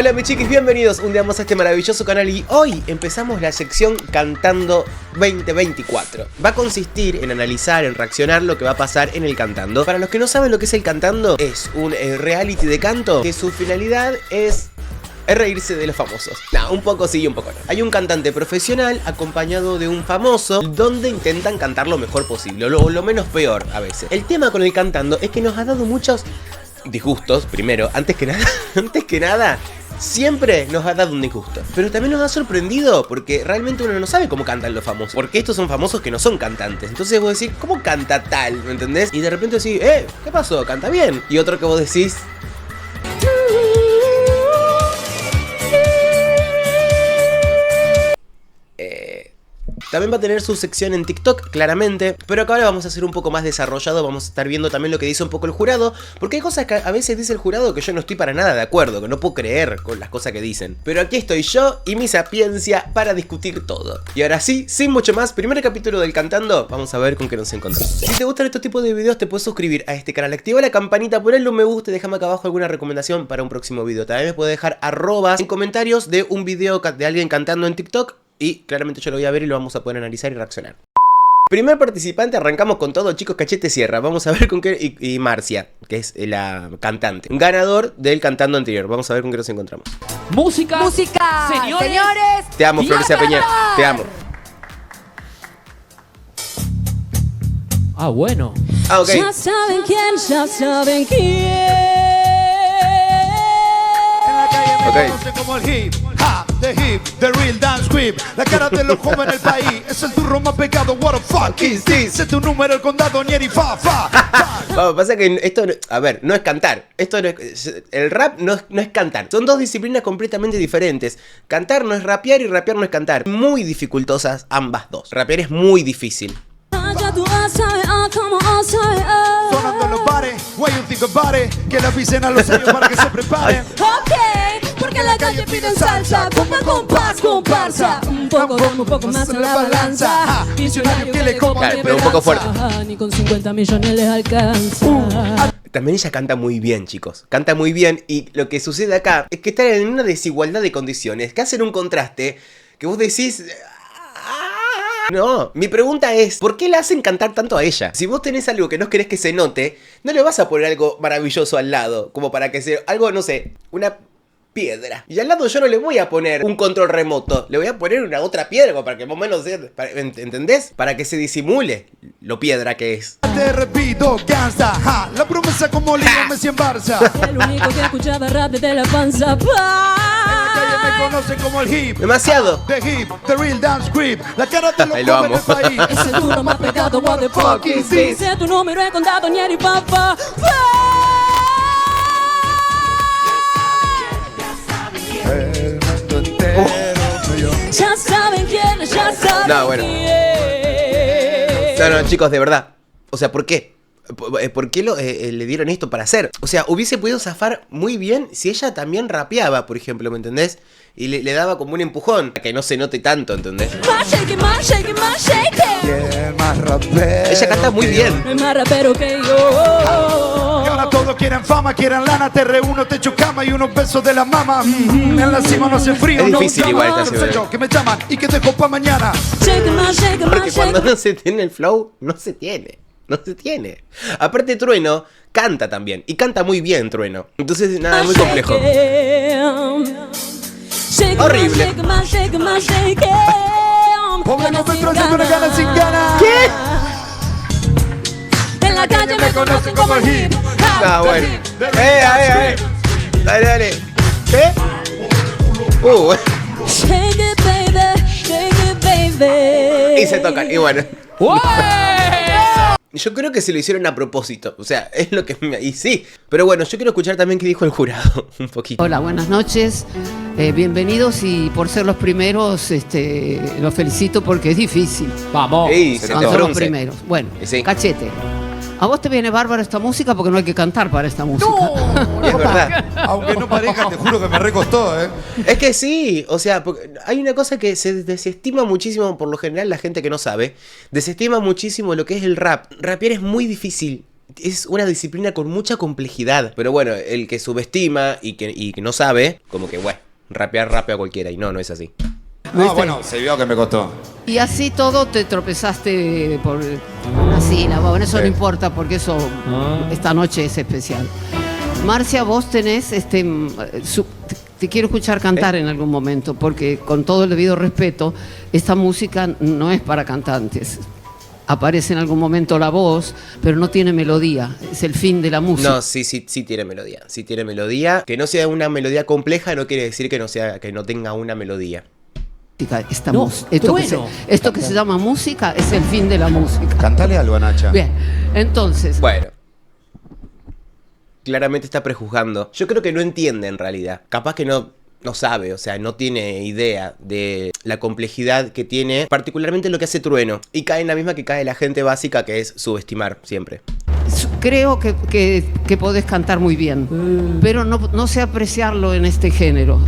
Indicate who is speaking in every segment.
Speaker 1: Hola mis chiquis, bienvenidos un día más a este maravilloso canal y hoy empezamos la sección Cantando 2024. Va a consistir en analizar, en reaccionar lo que va a pasar en el Cantando. Para los que no saben lo que es el Cantando, es un reality de canto que su finalidad es reírse de los famosos. No, un poco sí y un poco no. Hay un cantante profesional acompañado de un famoso donde intentan cantar lo mejor posible, o lo menos peor a veces. El tema con el Cantando es que nos ha dado muchos disgustos, primero, antes que nada, siempre nos ha dado un disgusto. Pero también nos ha sorprendido porque realmente uno no sabe cómo cantan los famosos. Porque estos son famosos que no son cantantes. Entonces vos decís, ¿cómo canta tal? ¿Me entendés? Y de repente decís, ¿qué pasó? ¿Canta bien? Y otro que vos decís, también va a tener su sección en TikTok, claramente. Pero acá ahora vamos a hacer un poco más desarrollado. Vamos a estar viendo también lo que dice un poco el jurado. Porque hay cosas que a veces dice el jurado que yo no estoy para nada de acuerdo, que no puedo creer con las cosas que dicen. Pero aquí estoy yo y mi sapiencia para discutir todo. Y ahora sí, sin mucho más, primer capítulo del Cantando. Vamos a ver con qué nos encontramos. Si te gustan estos tipos de videos, te puedes suscribir a este canal. Activa la campanita, ponerle un me gusta y déjame acá abajo alguna recomendación para un próximo video. También me puedes dejar arrobas en comentarios de un video de alguien cantando en TikTok. Y claramente yo lo voy a ver y lo vamos a poder analizar y reaccionar. Primer participante, arrancamos con todo, chicos, Cachete Sierra. Vamos a ver con qué... Y Marcia, que es la cantante. Ganador del Cantando anterior. Vamos a ver con qué nos encontramos.
Speaker 2: Música.
Speaker 3: Señores.
Speaker 1: Te amo, Florencia Peña. Te amo.
Speaker 2: Ah, bueno.
Speaker 1: Ah, ok.
Speaker 3: Ya saben quién, ya saben quién.
Speaker 4: En la calle me
Speaker 1: Ok.
Speaker 4: conocen como el hip, ha, the hip, the real dance whip. La cara de los jóvenes del país, es el turro más pegado, what the fuck is this? Es tu número, el condado, Nieri, fa.
Speaker 1: Vamos, pasa que esto, a ver, no es cantar. Esto no es, el rap no es cantar. Son dos disciplinas completamente diferentes. Cantar no es rapear y rapear no es cantar. Muy dificultosas ambas dos. Rapear es muy difícil.
Speaker 3: Ya tú vas a ver, cómo vas a ver.
Speaker 4: Sonando en los bares, what you think about it? Que le avisen a los sellos para que se preparen.
Speaker 3: Ok, porque en la calle piden salsa. Compa, compás, comparsa. Un poco de un poco más en la balanza. Visionario que le coma.
Speaker 1: Claro, pero un poco fuerte.
Speaker 3: Ni con 50 millones les alcanza.
Speaker 1: También ella canta muy bien, chicos. Canta muy bien y lo que sucede acá es que están en una desigualdad de condiciones. Que hacen un contraste que vos decís... No, mi pregunta es, ¿por qué la hacen cantar tanto a ella? Si vos tenés algo que no querés que se note, no le vas a poner algo maravilloso al lado, como para que sea algo, no sé, una piedra. Y al lado yo no le voy a poner un control remoto, le voy a poner una otra piedra, como para que más o menos sea, ¿entendés? Para que se disimule lo piedra que es.
Speaker 4: Te repito, cansa, ja, la promesa como Lionel Messi en Barça.
Speaker 3: El único que escuchaba rap desde la panza.
Speaker 4: Me conocen como el hip,
Speaker 1: Demasiado.
Speaker 4: the hip, the real dance grip. La cara de los
Speaker 1: Ahí lo
Speaker 4: jóvenes del país.
Speaker 3: Es el duro más pegado, what the fuck is this? Sé tu número, he contado, Nieri, papá.
Speaker 4: El mundo entero soy yo.
Speaker 3: Ya saben quién, ya saben
Speaker 1: No, bueno.
Speaker 3: quién.
Speaker 1: No, chicos, de verdad. O sea, ¿por qué? ¿Por qué le dieron esto para hacer? O sea, hubiese podido zafar muy bien si ella también rapeaba, por ejemplo, ¿me entendés? Y le daba como un empujón, que no se note tanto, ¿entendés?
Speaker 3: Más shake it, más shake it, más shake it.
Speaker 4: Y el más rapero.
Speaker 1: Ella canta muy
Speaker 4: que
Speaker 1: bien.
Speaker 3: No hay más rapero que
Speaker 4: Y
Speaker 3: yo.
Speaker 4: ahora todos quieren fama, quieren lana, te reúno, te echo cama y unos besos de la mama. En la cima no hace frío,
Speaker 1: Es
Speaker 4: no
Speaker 1: difícil
Speaker 4: llama.
Speaker 1: igual esta
Speaker 4: Soy
Speaker 1: ciudad.
Speaker 4: yo, que me llaman y que dejo pa' mañana.
Speaker 3: Shake it, más shake it,
Speaker 1: Porque
Speaker 3: más
Speaker 1: cuando
Speaker 3: shake it.
Speaker 1: no se tiene el flow, no se tiene. No se tiene. Aparte, Trueno canta también. Y canta muy bien, Trueno. Entonces, nada, es muy complejo. Horrible.
Speaker 3: Shake it, más shake it, más shake it.
Speaker 4: Joven, no me
Speaker 3: Ganas sin
Speaker 4: traigas, una gana sin ganas.
Speaker 1: ¿Qué?
Speaker 3: En la calle me conocen como el hip.
Speaker 1: Ah, bueno. Dale. ¿Qué?
Speaker 3: Shake it, baby.
Speaker 1: Y se tocan. Y bueno.
Speaker 2: ¡Ué!
Speaker 1: Yo creo que se lo hicieron a propósito. O sea, es lo que y sí. Pero bueno, yo quiero escuchar también qué dijo el jurado. Un poquito.
Speaker 5: Hola, buenas noches. Bienvenidos y por ser los primeros, los felicito porque es difícil.
Speaker 2: Vamos.
Speaker 1: Ey, se te
Speaker 5: Cuando son los
Speaker 1: frunce.
Speaker 5: primeros. Bueno,
Speaker 1: Sí.
Speaker 5: Cachete. ¿A vos te viene bárbaro esta música? Porque no hay que cantar para esta música.
Speaker 1: Es verdad.
Speaker 4: Aunque no parezca, te juro que me recostó,
Speaker 1: Es que sí, o sea, porque hay una cosa que se desestima muchísimo, por lo general la gente que no sabe, desestima muchísimo lo que es el rap. Rapear es muy difícil. es una disciplina con mucha complejidad. Pero bueno, el que subestima y que no sabe, como que, bueno, rapea a cualquiera. Y no es así.
Speaker 4: No, bueno, se vio que me costó.
Speaker 5: Y así todo te tropezaste por una sílaba. Bueno, eso no importa porque eso esta noche es especial. Marcia, vos tenés te quiero escuchar cantar en algún momento, porque con todo el debido respeto, esta música no es para cantantes. Aparece en algún momento la voz, pero no tiene melodía. Es el fin de la música.
Speaker 1: No, sí tiene melodía. Sí tiene melodía. Que no sea una melodía compleja no quiere decir que no tenga una melodía.
Speaker 5: Esto que se llama música es el fin de la música.
Speaker 4: Cántale algo a Nacha.
Speaker 5: Bien, entonces.
Speaker 1: Bueno. Claramente está prejuzgando. Yo creo que no entiende en realidad. Capaz que no sabe, o sea, no tiene idea de la complejidad que tiene, particularmente lo que hace Trueno. Y cae en la misma que cae la gente básica, que es subestimar siempre.
Speaker 5: Creo que podés cantar muy bien, pero no sé apreciarlo en este género.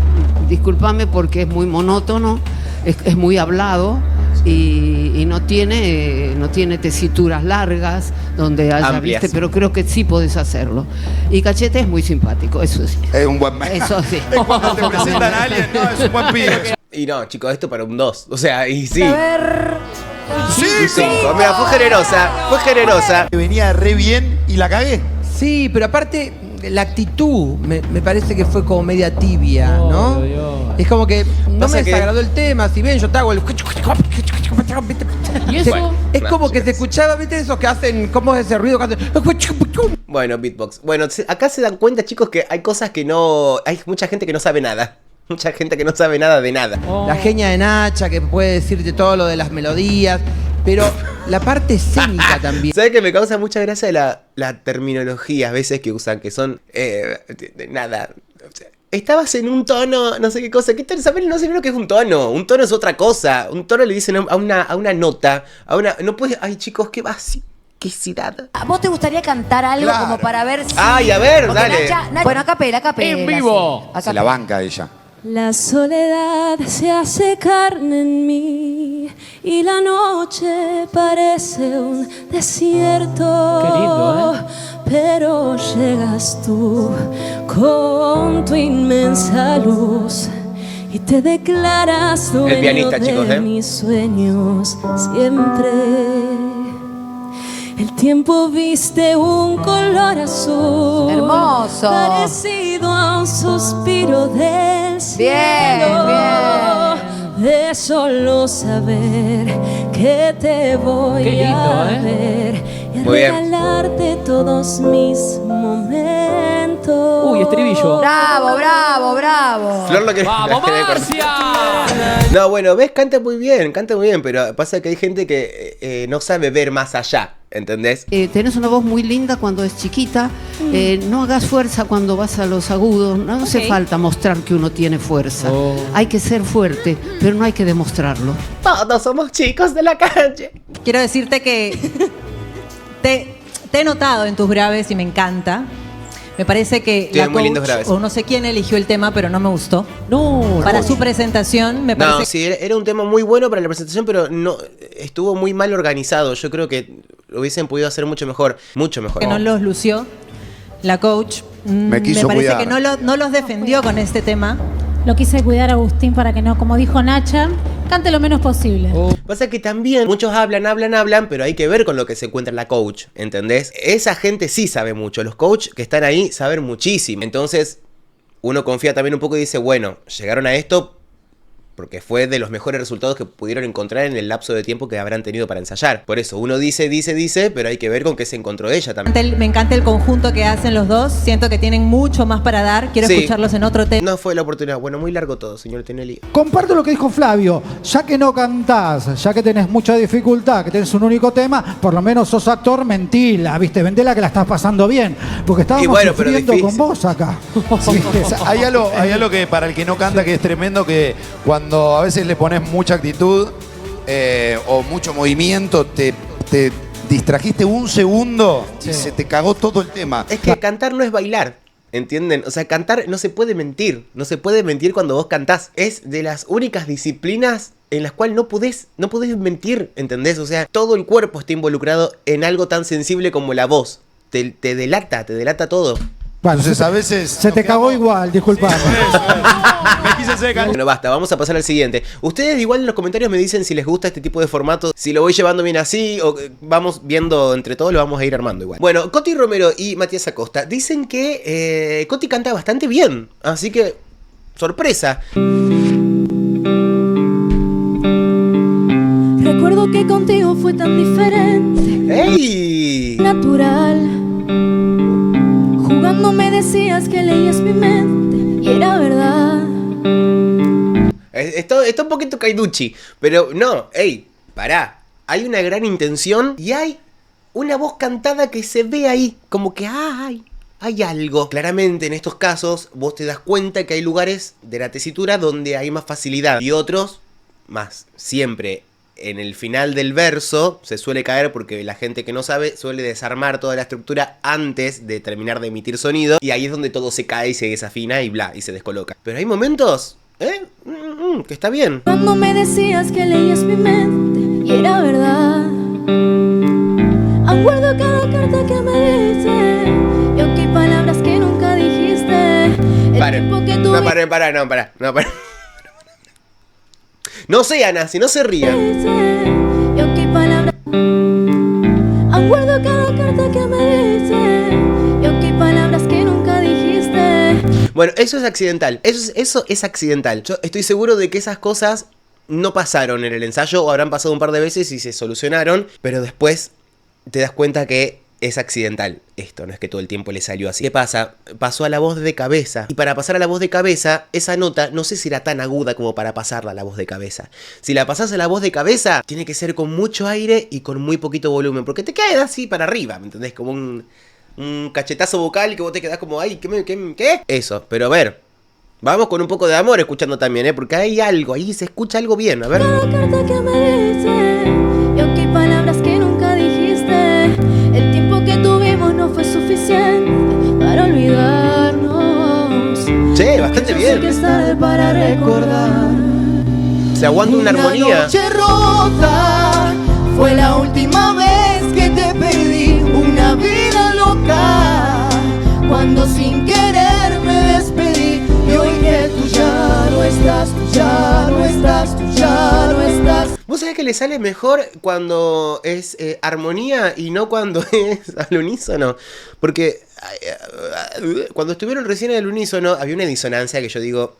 Speaker 5: Discúlpame porque es muy monótono, es muy hablado. Y no tiene tesituras largas donde haya
Speaker 1: amplias,
Speaker 5: pero creo que sí podés hacerlo. Y Cachete es muy simpático, eso sí.
Speaker 4: Es un buen
Speaker 5: Eso sí.
Speaker 4: Es cuando te presentan a alguien, no, es un buen pibe.
Speaker 1: Y no, chicos, esto para un 2. O sea, y sí.
Speaker 3: A ver.
Speaker 1: Un 5. Mira, fue generosa.
Speaker 4: Venía re bien y la cagué.
Speaker 6: Sí, pero aparte la actitud me parece que fue como media tibia, ¿no? Es como que no
Speaker 1: Pasa
Speaker 6: me desagradó el tema. Si bien yo te hago el...
Speaker 2: ¿Y eso?
Speaker 6: Es como que se escuchaba, ¿viste? Esos que hacen... ¿Cómo es ese ruido que hacen?
Speaker 1: Bueno, beatbox. Bueno, acá se dan cuenta, chicos, que hay cosas que no... Hay mucha gente que no sabe nada. Mucha gente que no sabe nada de nada.
Speaker 6: La genia de Nacha que puede decirte todo lo de las melodías, pero la parte escénica también.
Speaker 1: ¿Sabes que me causa mucha gracia la terminología a veces que usan? Que son... nada... Estabas en un tono, no sé qué cosa. ¿Qué tal? ¿Saben? No sé lo que es un tono. Un tono es otra cosa. Un tono le dicen a una nota. No puedes... Ay, chicos, qué basicidad.
Speaker 3: ¿A vos te gustaría cantar algo
Speaker 4: Claro.
Speaker 3: como para ver si...
Speaker 1: Ay, a ver,
Speaker 3: Porque
Speaker 1: dale.
Speaker 3: Bueno, a capela.
Speaker 2: En vivo.
Speaker 3: Sí, a
Speaker 4: Se la
Speaker 3: capela.
Speaker 4: banca ella.
Speaker 7: La soledad se hace carne en mí y la noche parece un desierto.
Speaker 2: Qué lindo,
Speaker 7: Pero llegas tú con tu inmensa luz y te declaras dueño
Speaker 1: pianista,
Speaker 7: de
Speaker 1: chicos,
Speaker 7: mis sueños siempre. El tiempo viste un color azul
Speaker 3: Hermoso.
Speaker 7: parecido a un suspiro del cielo.
Speaker 3: Bien.
Speaker 7: De solo saber que te voy
Speaker 2: Qué lindo,
Speaker 7: a
Speaker 2: ¿eh?
Speaker 7: ver y a
Speaker 1: Muy bien.
Speaker 7: regalarte todos mis momentos.
Speaker 2: Uy, estribillo.
Speaker 3: Bravo.
Speaker 1: Flor lo que...
Speaker 2: ¡Vamos, Marcia!
Speaker 1: No, bueno, ves, canta muy bien, pero pasa que hay gente que no sabe ver más allá, ¿entendés?
Speaker 5: Tenés una voz muy linda cuando es chiquita. No hagas fuerza cuando vas a los agudos. No hace falta mostrar que uno tiene fuerza. Hay que ser fuerte, pero no hay que demostrarlo.
Speaker 1: Todos somos chicos de la calle.
Speaker 8: Quiero decirte que te he notado en tus graves y me encanta. Me parece que
Speaker 1: Tiene
Speaker 8: la
Speaker 1: muy lindos
Speaker 8: coach,
Speaker 1: graves.
Speaker 8: o no sé quién eligió el tema, pero no me gustó.
Speaker 2: No,
Speaker 8: Para
Speaker 2: no.
Speaker 8: su presentación me parece
Speaker 1: No, sí, era un tema muy bueno para la presentación, pero no estuvo muy mal organizado. Yo creo que lo hubiesen podido hacer mucho mejor.
Speaker 8: que no los lució. La coach
Speaker 4: Me quiso
Speaker 8: parece
Speaker 4: cuidar.
Speaker 8: que no los defendió con este tema.
Speaker 9: Lo quise cuidar a Agustín para que no, como dijo Nacha, cante lo menos posible.
Speaker 1: Pasa que también muchos hablan, pero hay que ver con lo que se encuentra la coach, ¿entendés? Esa gente sí sabe mucho, los coach que están ahí saben muchísimo. Entonces, uno confía también un poco y dice, bueno, llegaron a esto porque fue de los mejores resultados que pudieron encontrar en el lapso de tiempo que habrán tenido para ensayar. Por eso, uno dice, pero hay que ver con qué se encontró ella también.
Speaker 8: Me encanta el conjunto que hacen los dos. Siento que tienen mucho más para dar. Quiero
Speaker 1: Sí.
Speaker 8: escucharlos en otro tema.
Speaker 1: No fue la oportunidad. Bueno, muy largo todo, señor Tinelli.
Speaker 10: Comparto lo que dijo Flavio, ya que no cantás, ya que tenés mucha dificultad, que tenés un único tema, por lo menos sos actor, mentila, ¿viste? Vendela que la estás pasando bien, porque estábamos
Speaker 1: Y bueno, pero
Speaker 10: sufriendo
Speaker 1: difícil.
Speaker 10: con vos acá. ¿Viste?
Speaker 4: O sea, hay algo que para el que no canta que es tremendo, que cuando a veces le pones mucha actitud o mucho movimiento, te distrajiste un segundo y se te cagó todo el tema.
Speaker 1: Es que cantar no es bailar, ¿entienden? O sea, cantar no se puede mentir. No se puede mentir cuando vos cantás. Es de las únicas disciplinas en las cuales no podés mentir, ¿entendés? O sea, todo el cuerpo está involucrado en algo tan sensible como la voz. te delata todo.
Speaker 10: Bueno,
Speaker 4: Entonces a veces...
Speaker 10: se te cagó igual, disculpame.
Speaker 2: Me quise secar.
Speaker 1: Bueno, basta, vamos a pasar al siguiente. Ustedes igual en los comentarios me dicen si les gusta este tipo de formato, si lo voy llevando bien así, o vamos viendo entre todos, lo vamos a ir armando igual. Bueno, Coti Romero y Matías Acosta dicen que Coti canta bastante bien, así que, sorpresa.
Speaker 7: Recuerdo que contigo fue tan diferente,
Speaker 1: ¡Ey!
Speaker 7: natural. Jugando me decías que leías mi mente y era verdad.
Speaker 1: Está un poquito caiduchi, pero no, ey, pará. Hay una gran intención y hay una voz cantada que se ve ahí, como que hay algo. Claramente en estos casos vos te das cuenta que hay lugares de la tesitura donde hay más facilidad y otros más. Siempre en el final del verso se suele caer porque la gente que no sabe suele desarmar toda la estructura antes de terminar de emitir sonido y ahí es donde todo se cae y se desafina y bla, y se descoloca. Pero hay momentos, que está bien.
Speaker 7: Cuando me decías que leías mi mente y era verdad. Acuerdo cada carta que me dices y aunque hay palabras que nunca dijiste.
Speaker 1: Paren. No, pará. No sé, Ana, si no se rían.
Speaker 7: Y aunque hay palabras. Acuerdo cada carta que me dices y aunque hay palabras que nunca dijiste.
Speaker 1: Bueno, eso es accidental. Eso es accidental. Yo estoy seguro de que esas cosas no pasaron en el ensayo o habrán pasado un par de veces y se solucionaron, pero después te das cuenta que es accidental. Esto no es que todo el tiempo le salió así. ¿Qué pasa? Pasó a la voz de cabeza. Y para pasar a la voz de cabeza, esa nota no sé si era tan aguda como para pasarla a la voz de cabeza. Si la pasás a la voz de cabeza, tiene que ser con mucho aire y con muy poquito volumen, porque te queda así para arriba, ¿me entendés? Como un cachetazo vocal que vos te quedás como, ay, ¿qué? Eso, pero a ver, vamos con un poco de amor escuchando también, porque hay algo, ahí se escucha algo bien, a ver.
Speaker 7: Cada carta que me dices y aunque hay palabras que nunca dijiste, el tiempo que tuvimos no fue suficiente para olvidarnos.
Speaker 1: Che, bastante
Speaker 7: Yo sé
Speaker 1: bien.
Speaker 7: que es tarde para recordar.
Speaker 1: Se aguanta una armonía.
Speaker 3: noche rota fue la última vez que te perdí. Una vida loca cuando sin querer me despedí. Y hoy que tú ya no estás, tú ya no estás, tú ya no estás.
Speaker 1: ¿Vos sabés que le sale mejor cuando es armonía y no cuando es al unísono? Porque cuando estuvieron recién al unísono había una disonancia que yo digo,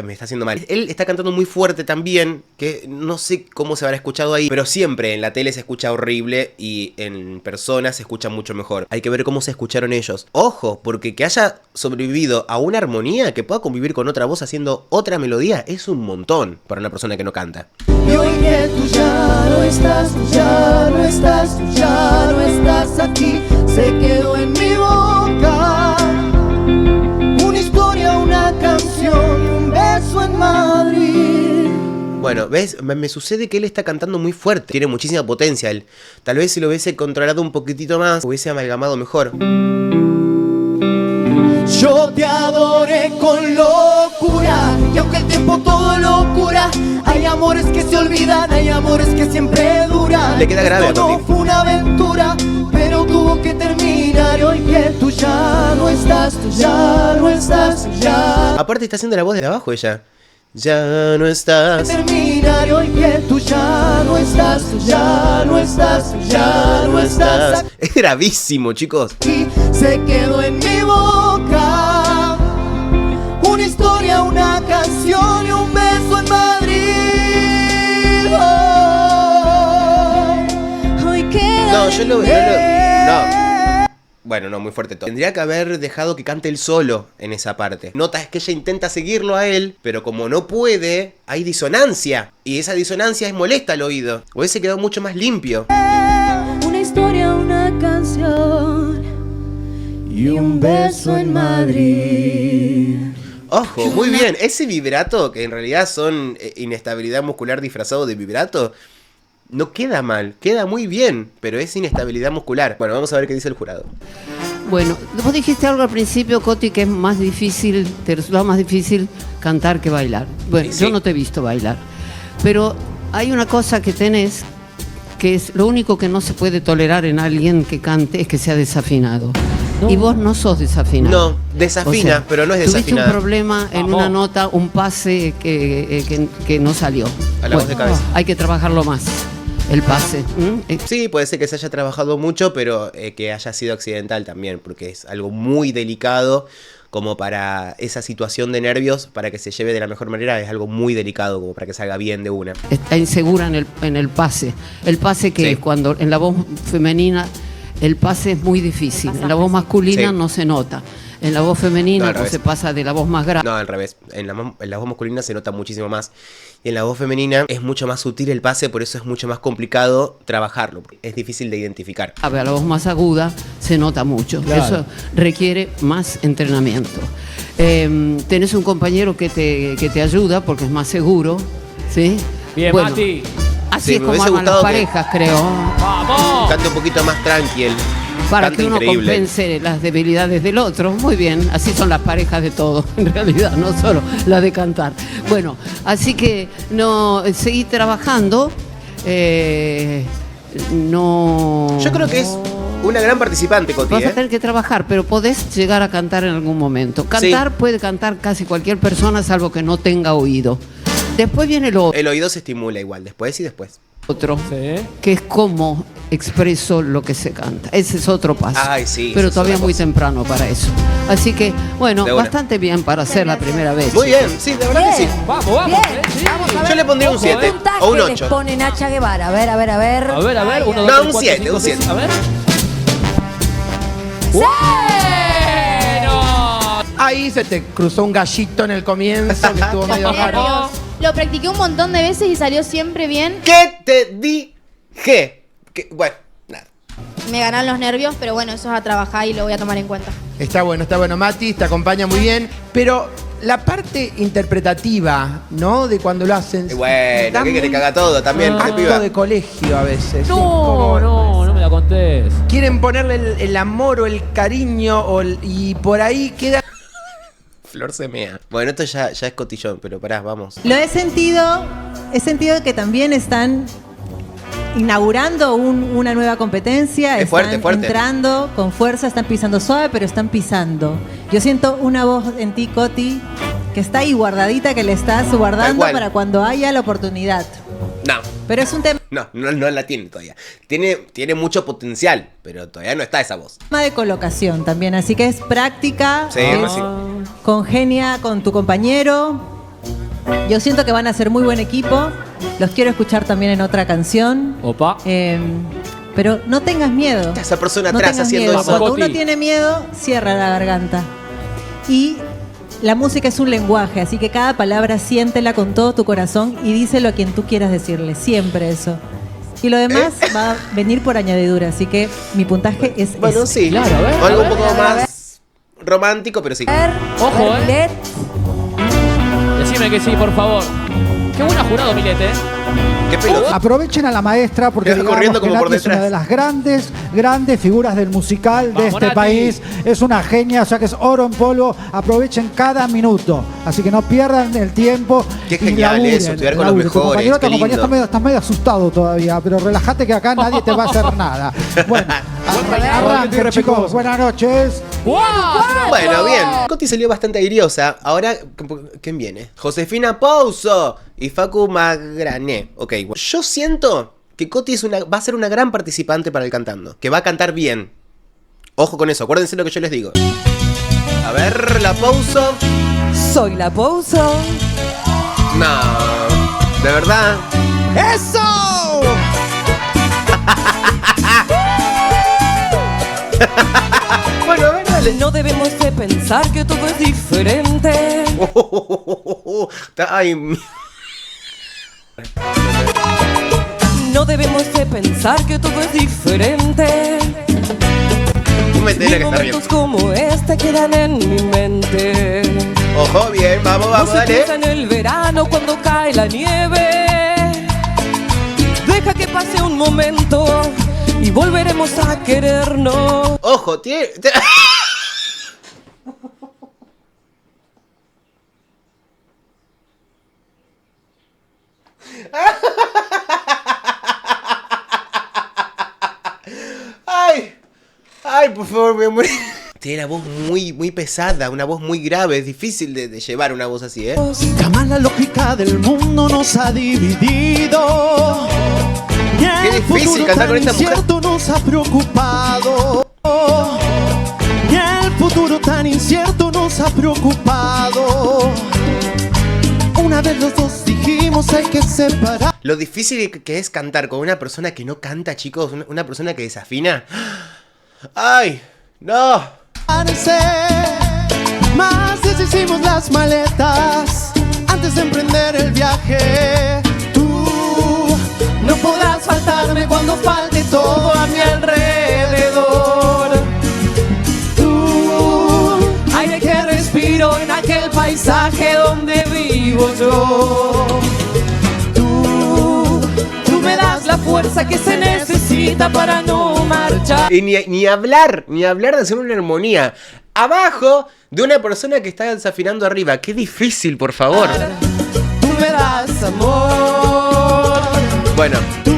Speaker 1: me está haciendo mal. Él está cantando muy fuerte también, que no sé cómo se habrá escuchado ahí, pero siempre en la tele se escucha horrible y en persona se escucha mucho mejor. Hay que ver cómo se escucharon ellos. Ojo, porque que haya sobrevivido a una armonía, que pueda convivir con otra voz haciendo otra melodía, es un montón para una persona que no canta.
Speaker 3: Y hoy que tú ya no estás, tú ya no estás, tú ya no estás aquí, se quedó en mi boca una historia, una canción y un beso en Madrid.
Speaker 1: Bueno, ¿ves? Me sucede que él está cantando muy fuerte. Tiene muchísima potencia él. Tal vez si lo hubiese controlado un poquitito más, hubiese amalgamado mejor.
Speaker 3: Yo te adoré con locura y aunque el tiempo todo lo cura, hay amores que se olvidan, hay amores que siempre duran.
Speaker 1: Le queda grave a
Speaker 3: Esto no
Speaker 1: Coti.
Speaker 3: fue una aventura, pero tuvo que terminar. Y hoy que tú ya no estás, tú ya no estás, tú ya
Speaker 1: Aparte está haciendo la voz de abajo ella. Ya no estás.
Speaker 3: terminar. Y hoy que tú ya no estás, tú ya no estás, tú ya no estás
Speaker 1: Es gravísimo, chicos.
Speaker 3: aquí, se quedó en mi boca una historia, una canción y un beso en Madrid.
Speaker 7: Hoy queda
Speaker 1: No, yo lo...
Speaker 3: Eh.
Speaker 1: No. Bueno, no, muy fuerte todo. Tendría que haber dejado que cante él solo en esa parte. Nota es que ella intenta seguirlo a él, pero como no puede, hay disonancia. Y esa disonancia es molesta al oído. Hubiese quedado mucho más limpio.
Speaker 7: una historia, una canción
Speaker 3: Y un beso en Madrid.
Speaker 1: Ojo, muy bien. Ese vibrato, que en realidad son inestabilidad muscular disfrazado de vibrato, no queda mal, queda muy bien, pero es inestabilidad muscular. Bueno, vamos a ver qué dice el jurado.
Speaker 5: Bueno, vos dijiste algo al principio, Coti, que es más difícil, te resulta más difícil cantar que bailar. Bueno,
Speaker 1: Sí.
Speaker 5: yo no te he visto bailar, pero hay una cosa que tenés que es lo único que no se puede tolerar en alguien que cante es que sea desafinado.
Speaker 2: No.
Speaker 5: Y vos no sos desafinado.
Speaker 1: No, desafina, pero no es
Speaker 5: tuviste
Speaker 1: desafinada.
Speaker 5: un problema en una nota, un pase que no salió.
Speaker 1: A la voz de cabeza.
Speaker 5: Hay que trabajarlo más, el pase.
Speaker 1: Sí, puede ser que se haya trabajado mucho, pero que haya sido accidental también, porque es algo muy delicado como para esa situación de nervios, para que se lleve de la mejor manera, es algo muy delicado como para que salga bien de una.
Speaker 5: Está insegura en el pase. El pase que es cuando en la voz femenina el pase es muy difícil. En la voz masculina no se nota. En la voz femenina no se pasa de la voz más grave.
Speaker 1: No, al revés. En la voz masculina se nota muchísimo más. Y en la voz femenina es mucho más sutil el pase, por eso es mucho más complicado trabajarlo. Es difícil de identificar.
Speaker 5: A ver, la voz más aguda se nota mucho.
Speaker 1: Claro.
Speaker 5: Eso requiere más entrenamiento. Tenés un compañero que te ayuda porque es más seguro. ¿Sí?
Speaker 2: Bien,
Speaker 5: bueno,
Speaker 2: Mati.
Speaker 5: Así
Speaker 1: Sí,
Speaker 5: es
Speaker 1: me
Speaker 5: como
Speaker 1: hubiese
Speaker 5: arman las
Speaker 1: gustado que-
Speaker 5: parejas, creo.
Speaker 2: ¡Vamos!
Speaker 1: Cante un poquito más tranquil.
Speaker 5: Para
Speaker 1: Canta
Speaker 5: que uno
Speaker 1: increíble.
Speaker 5: compense las debilidades del otro. Muy bien, así son las parejas de todo, en realidad, no solo la de cantar. Bueno, así que no seguí trabajando. No.
Speaker 1: Yo creo que es una gran participante, Coti.
Speaker 5: Vas a tener que trabajar, pero podés llegar a cantar en algún momento. Cantar puede cantar casi cualquier persona, salvo que no tenga oído. Después viene lo
Speaker 1: El oído se estimula igual, después y después.
Speaker 5: otro, que es cómo expreso lo que se canta. Ese es otro paso.
Speaker 1: Ay, sí,
Speaker 5: pero
Speaker 1: eso es
Speaker 5: todavía
Speaker 1: otra
Speaker 5: muy
Speaker 1: cosa.
Speaker 5: temprano para eso. Así que, bueno,
Speaker 1: De una.
Speaker 5: bastante bien para hacer la primera vez.
Speaker 1: Muy bien, sí, de verdad que sí.
Speaker 2: Vamos, vamos.
Speaker 11: Bien, vamos a ver.
Speaker 1: Yo le pondría un
Speaker 11: ¿Qué
Speaker 1: 7
Speaker 11: puntaje
Speaker 1: o un
Speaker 11: les
Speaker 1: 8.
Speaker 11: pone Nacha Guevara? A ver, a ver, a ver.
Speaker 2: A ver,
Speaker 11: Ay,
Speaker 2: uno,
Speaker 11: ay,
Speaker 2: dos,
Speaker 1: No,
Speaker 2: tres,
Speaker 1: un
Speaker 2: cuatro,
Speaker 1: 7,
Speaker 2: cinco,
Speaker 1: un
Speaker 2: seis.
Speaker 1: 7.
Speaker 2: A ver.
Speaker 6: Ahí se te cruzó un gallito en el comienzo que estuvo medio raro.
Speaker 7: Nervios. Lo practiqué un montón de veces y salió siempre bien.
Speaker 1: ¿Qué te dije? Bueno, nada.
Speaker 7: Me ganaron los nervios, pero bueno, eso es a trabajar y lo voy a tomar en cuenta.
Speaker 6: Está bueno, Mati, te acompaña muy bien. Pero la parte interpretativa, ¿no? De cuando lo hacen.
Speaker 1: Bueno,
Speaker 6: da
Speaker 1: ¿qué que te
Speaker 6: muy
Speaker 1: caga todo también?
Speaker 6: acto
Speaker 1: este piba?
Speaker 6: de colegio a veces.
Speaker 2: No, no me la contés.
Speaker 6: Quieren ponerle el amor o el cariño y por ahí queda.
Speaker 1: Flor se mea. Bueno, esto ya es cotillón, pero pará, vamos.
Speaker 8: Lo he sentido que también están inaugurando una nueva competencia,
Speaker 1: Es fuerte,
Speaker 8: están
Speaker 1: fuerte.
Speaker 8: entrando con fuerza, están pisando suave, pero están pisando. Yo siento una voz en ti, Coti, que está ahí guardadita, que le estás guardando
Speaker 1: cual.
Speaker 8: para cuando haya la oportunidad.
Speaker 1: No.
Speaker 8: Pero es un tema
Speaker 1: No la tiene todavía. Tiene mucho potencial, pero todavía no está esa voz.
Speaker 8: de colocación también, así que es práctica,
Speaker 1: Sí,
Speaker 8: es
Speaker 1: pues sí.
Speaker 8: congenia con tu compañero. Yo siento que van a ser muy buen equipo. Los quiero escuchar también en otra canción.
Speaker 2: Opa.
Speaker 8: Pero no tengas miedo.
Speaker 1: Esa persona
Speaker 8: No
Speaker 1: atrás
Speaker 8: tengas
Speaker 1: haciendo
Speaker 8: miedo.
Speaker 1: eso.
Speaker 8: Cuando
Speaker 2: Coti.
Speaker 8: uno tiene miedo, cierra la garganta. Y la música es un lenguaje, así que cada palabra siéntela con todo tu corazón y díselo a quien tú quieras decirle. Siempre eso. Y lo demás va a venir por añadidura, así que mi puntaje es
Speaker 1: Bueno,
Speaker 8: ese.
Speaker 1: sí.
Speaker 2: Claro, a ver,
Speaker 1: O algo
Speaker 2: a
Speaker 1: un
Speaker 2: ver,
Speaker 1: poco
Speaker 11: a ver, a ver.
Speaker 1: más romántico, pero sí.
Speaker 11: A ver,
Speaker 2: Ojo,
Speaker 11: a ver, Milet.
Speaker 2: Decime que sí, por favor. Qué buena jurado, Milete.
Speaker 1: Qué pelota.
Speaker 10: Aprovechen a la maestra porque
Speaker 1: Deja
Speaker 10: digamos
Speaker 1: corriendo
Speaker 10: que
Speaker 1: como por
Speaker 10: Nati es una
Speaker 1: detrás.
Speaker 10: de las grandes figuras del musical de
Speaker 2: Vamos,
Speaker 10: este
Speaker 2: Nati.
Speaker 10: país. Es una genia, o sea que es oro en polvo. Aprovechen cada minuto. Así que no pierdan el tiempo.
Speaker 1: Qué
Speaker 10: y
Speaker 1: genial
Speaker 10: laburen,
Speaker 1: eso, estudiar con los
Speaker 10: laburen. Tu
Speaker 1: mejores,
Speaker 10: compañero,
Speaker 1: qué lindo.
Speaker 10: estás medio asustado todavía, pero relájate que acá nadie te va a hacer nada. Bueno, arranquen, chicos. Buenas noches.
Speaker 1: Bueno, bien. Coti salió bastante airiosa. Ahora, ¿quién viene? Josefina Pouso y Facu Magrané. Ok, yo siento que Coti va a ser una gran participante para el cantando. Que va a cantar bien. Ojo con eso, acuérdense lo que yo les digo. A ver, la Pouso.
Speaker 11: Soy la Pouso.
Speaker 1: No, de verdad.
Speaker 6: ¡Eso!
Speaker 1: Bueno, a ver, dale.
Speaker 12: No debemos de pensar que todo es diferente.
Speaker 1: Ay,
Speaker 12: No debemos de pensar que todo es diferente.
Speaker 1: tú me tenés
Speaker 12: Ni
Speaker 1: que estar bien.
Speaker 12: momentos como este quedan en mi mente.
Speaker 1: Ojo, bien, vamos,
Speaker 12: No se
Speaker 1: dale.
Speaker 12: piensa en el verano cuando cae la nieve. Deja que pase un momento y volveremos a querernos.
Speaker 1: Ojo, tiene. Ay, por favor, voy a morir. Tiene la voz muy, muy pesada, una voz muy grave. Es difícil de llevar una voz así, ¿eh?
Speaker 3: Jamás la lógica del mundo nos ha dividido.
Speaker 1: Qué difícil cantar con esta mujer.
Speaker 3: Incierto nos ha preocupado. Y el futuro tan incierto nos ha preocupado. Una vez los dos dijimos hay que separar.
Speaker 1: Lo difícil que es cantar con una persona que no canta, chicos. Una persona que desafina. ¡Ay! ¡No!
Speaker 3: Más deshicimos las maletas antes de emprender el viaje. Tú no podrás faltarme cuando falte todo a mi alrededor. Tú, aire que respiro en aquel paisaje donde vivo yo. Tú me das la fuerza que se necesita para no marchar.
Speaker 1: Y ni hablar de hacer una armonía abajo de una persona que está desafinando arriba. Qué difícil, por favor.
Speaker 3: Tú me das amor.
Speaker 1: Bueno.
Speaker 3: Tú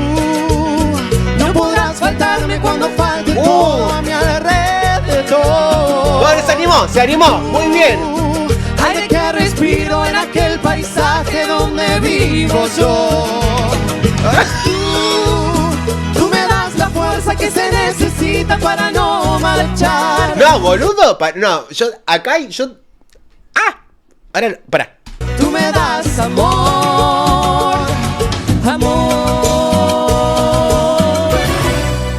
Speaker 3: no podrás faltarme cuando falte todo a mi alrededor.
Speaker 1: Bueno, se animó, muy bien.
Speaker 3: Aire que respiro en aquel paisaje donde vivo yo. Tú me das la fuerza que se necesita para no marchar.
Speaker 1: No, boludo, no, yo, acá yo... ¡Ah! Ahora, no, pará.
Speaker 3: Tú me das amor, amor.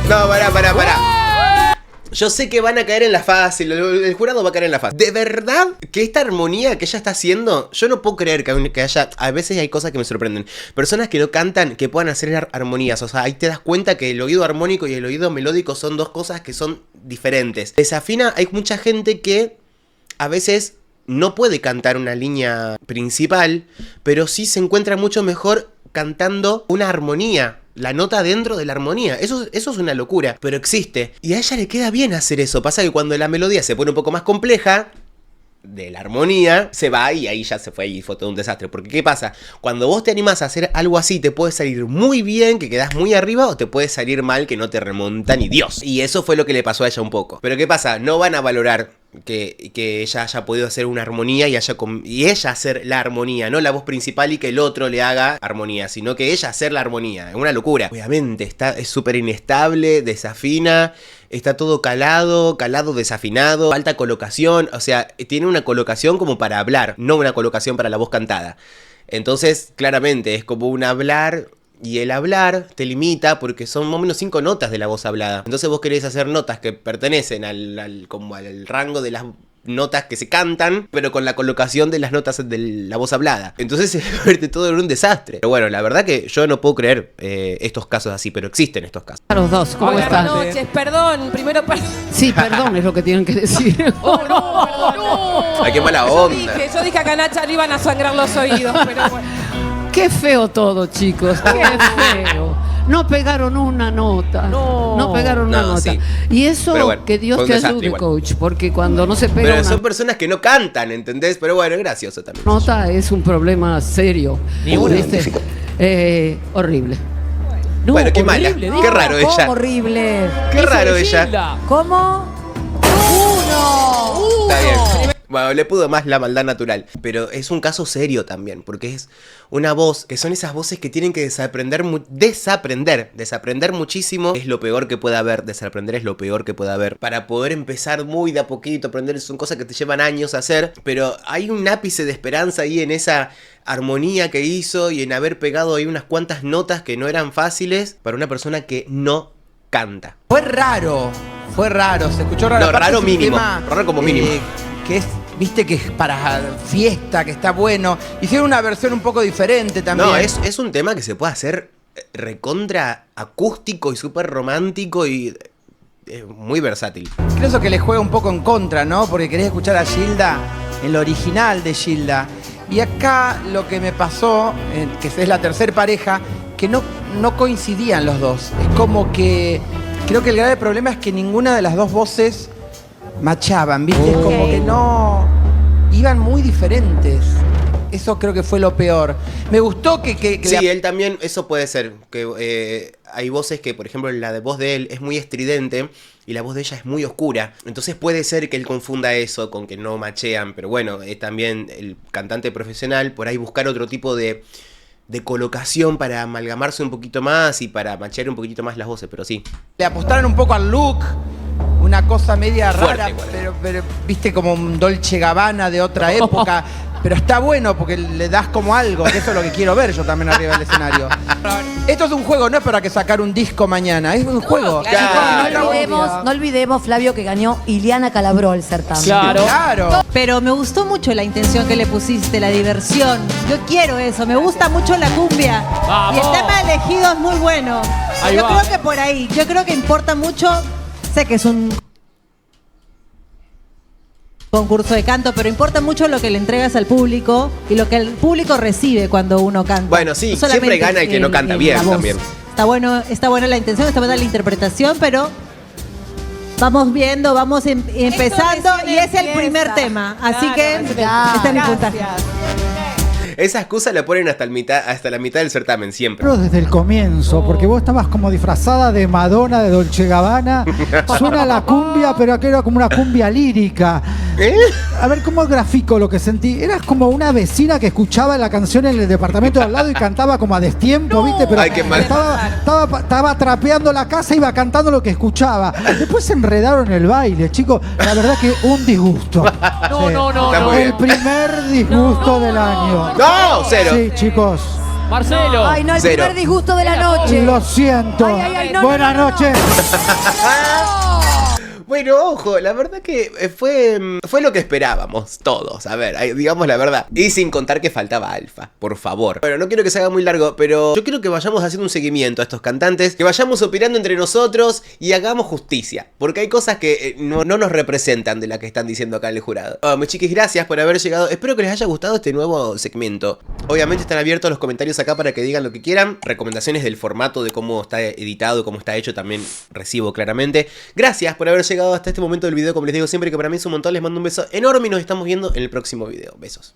Speaker 1: No, pará. Yo sé que van a caer en la fácil, el jurado va a caer en la fácil. De verdad que esta armonía que ella está haciendo, yo no puedo creer que haya, a veces hay cosas que me sorprenden. Personas que no cantan, que puedan hacer armonías, o sea, ahí te das cuenta que el oído armónico y el oído melódico son dos cosas que son diferentes. Desafina, hay mucha gente que a veces no puede cantar una línea principal, pero sí se encuentra mucho mejor cantando una armonía. La nota dentro de la armonía. Eso es una locura, pero existe. Y a ella le queda bien hacer eso. Pasa que cuando la melodía se pone un poco más compleja de la armonía, se va y ahí ya se fue y fue todo un desastre. Porque ¿qué pasa? Cuando vos te animás a hacer algo así, te puede salir muy bien, que quedás muy arriba, o te puede salir mal, que no te remonta ni Dios. Y eso fue lo que le pasó a ella un poco. Pero ¿qué pasa? No van a valorar que ella haya podido hacer una armonía y ella hacer la armonía, no la voz principal y que el otro le haga armonía, sino que ella hacer la armonía. Es una locura. Obviamente es súper inestable, desafina, está todo calado, desafinado, falta colocación, o sea, tiene una colocación como para hablar, no una colocación para la voz cantada. Entonces, claramente, es como un hablar. Y el hablar te limita porque son más o menos 5 notas de la voz hablada. Entonces vos querés hacer notas que pertenecen como al rango de las notas que se cantan, pero con la colocación de las notas de la voz hablada. Entonces se convierte todo en un desastre. Pero bueno, la verdad que yo no puedo creer estos casos así, pero existen estos casos.
Speaker 5: A los dos, ¿cómo están?
Speaker 12: Buenas noches, perdón, primero
Speaker 5: Sí, perdón es lo que tienen que decir.
Speaker 12: Oh, no.
Speaker 1: Ay, qué mala onda.
Speaker 12: Yo dije que a Nacha le iban a sangrar los oídos, pero bueno.
Speaker 5: Qué feo todo, chicos. Qué feo. No pegaron una nota. No pegaron una nota.
Speaker 1: Sí.
Speaker 5: Y eso,
Speaker 1: bueno,
Speaker 5: que Dios te ayude, igual, coach, porque cuando no se pega
Speaker 1: pero
Speaker 5: una
Speaker 1: son personas que no cantan, ¿entendés? Pero bueno, es gracioso también.
Speaker 5: nota es un problema serio. Horrible.
Speaker 1: No, bueno, qué mala. Qué raro ella.
Speaker 11: ¿Cómo horrible?
Speaker 1: Qué raro ella.
Speaker 11: ¿Cómo?
Speaker 1: Está bien. Bueno, le pudo más la maldad natural. Pero es un caso serio también, porque es una voz, que son esas voces que tienen que desaprender muchísimo. Es lo peor que puede haber, desaprender es lo peor que puede haber. Para poder empezar muy de a poquito, aprender, son cosas que te llevan años a hacer. Pero hay un ápice de esperanza ahí en esa armonía que hizo y en haber pegado ahí unas cuantas notas que no eran fáciles para una persona que no canta.
Speaker 6: Fue raro, se escuchó raro.
Speaker 1: No, raro mínimo, raro como mínimo.
Speaker 6: Que es, viste que es para fiesta, que está bueno. Hicieron una versión un poco diferente también.
Speaker 1: No, es un tema que se puede hacer recontra acústico y súper romántico y muy versátil.
Speaker 6: Creo que le juega un poco en contra, ¿no? Porque querés escuchar a Gilda, el original de Gilda. Y acá lo que me pasó, que es la tercer pareja, que no coincidían los dos. Es como que creo que el grave problema es que ninguna de las dos voces machaban, ¿viste? Es como que no... iban muy diferentes. Eso creo que fue lo peor. Me gustó que
Speaker 1: sí, él también, eso puede ser. Que hay voces que, por ejemplo, la voz de él es muy estridente y la voz de ella es muy oscura. Entonces puede ser que él confunda eso con que no machean. Pero bueno, es también el cantante profesional, por ahí buscar otro tipo de colocación para amalgamarse un poquito más y para machear un poquito más las voces, pero sí.
Speaker 6: le apostaron un poco al look, una cosa media
Speaker 1: Fuerte,
Speaker 6: rara,
Speaker 1: igual.
Speaker 6: pero viste como un Dolce Gabbana de otra época. Pero está bueno porque le das como algo, que eso es lo que quiero ver yo también arriba del escenario. Esto es un juego, no es para que sacar un disco mañana, es un juego.
Speaker 1: Claro.
Speaker 11: No olvidemos, Flavio, que ganó Iliana Calabró el certamen.
Speaker 6: Claro.
Speaker 8: Pero me gustó mucho la intención que le pusiste, la diversión. Yo quiero eso, me gusta mucho la cumbia.
Speaker 2: ¡Vamos!
Speaker 8: Y el tema elegido es muy bueno.
Speaker 2: Ahí
Speaker 8: Yo
Speaker 2: va.
Speaker 8: creo que por ahí, yo creo que importa mucho, sé que es un concurso de canto, pero importa mucho lo que le entregas al público y lo que el público recibe cuando uno canta.
Speaker 1: Bueno, sí,
Speaker 8: No solamente
Speaker 1: siempre gana el que no canta bien
Speaker 8: la voz.
Speaker 1: también.
Speaker 8: Está buena la intención, está buena la interpretación, pero vamos viendo, vamos empezando y es el primer tema. Así que este es mi puntaje.
Speaker 1: Esa excusa la ponen hasta la mitad del certamen, siempre.
Speaker 10: Pero desde el comienzo, porque vos estabas como disfrazada de Madonna, de Dolce Gabbana. Suena la cumbia, pero aquí era como una cumbia lírica. A ver, ¿cómo grafico lo que sentí? Eras como una vecina que escuchaba la canción en el departamento de al lado y cantaba como a destiempo, ¿viste? Pero
Speaker 1: Ay, qué mal.
Speaker 10: estaba trapeando la casa, iba cantando lo que escuchaba. Después se enredaron el baile, chicos. La verdad que un disgusto.
Speaker 2: No,
Speaker 1: Está muy
Speaker 10: El
Speaker 1: bien.
Speaker 10: primer disgusto del año.
Speaker 1: ¡No! Cero.
Speaker 10: Sí, chicos.
Speaker 2: Marcelo.
Speaker 11: Ay, no, el
Speaker 1: Cero.
Speaker 11: primer disgusto de la noche.
Speaker 10: Lo siento.
Speaker 11: Ay, no,
Speaker 10: Buenas noches.
Speaker 1: Bueno, ojo, la verdad que fue lo que esperábamos todos. A ver, digamos la verdad. Y sin contar que faltaba Alfa, por favor. Bueno, no quiero que se haga muy largo, pero yo quiero que vayamos haciendo un seguimiento a estos cantantes, que vayamos opinando entre nosotros y hagamos justicia. Porque hay cosas que no nos representan de las que están diciendo acá el jurado. Mis chiquis, gracias por haber llegado. Espero que les haya gustado este nuevo segmento. Obviamente están abiertos los comentarios acá para que digan lo que quieran. Recomendaciones del formato, de cómo está editado, cómo está hecho, también recibo claramente. Gracias por haber llegado hasta este momento del video, como les digo siempre, que para mí es un montón. Les mando un beso enorme y nos estamos viendo en el próximo video. Besos.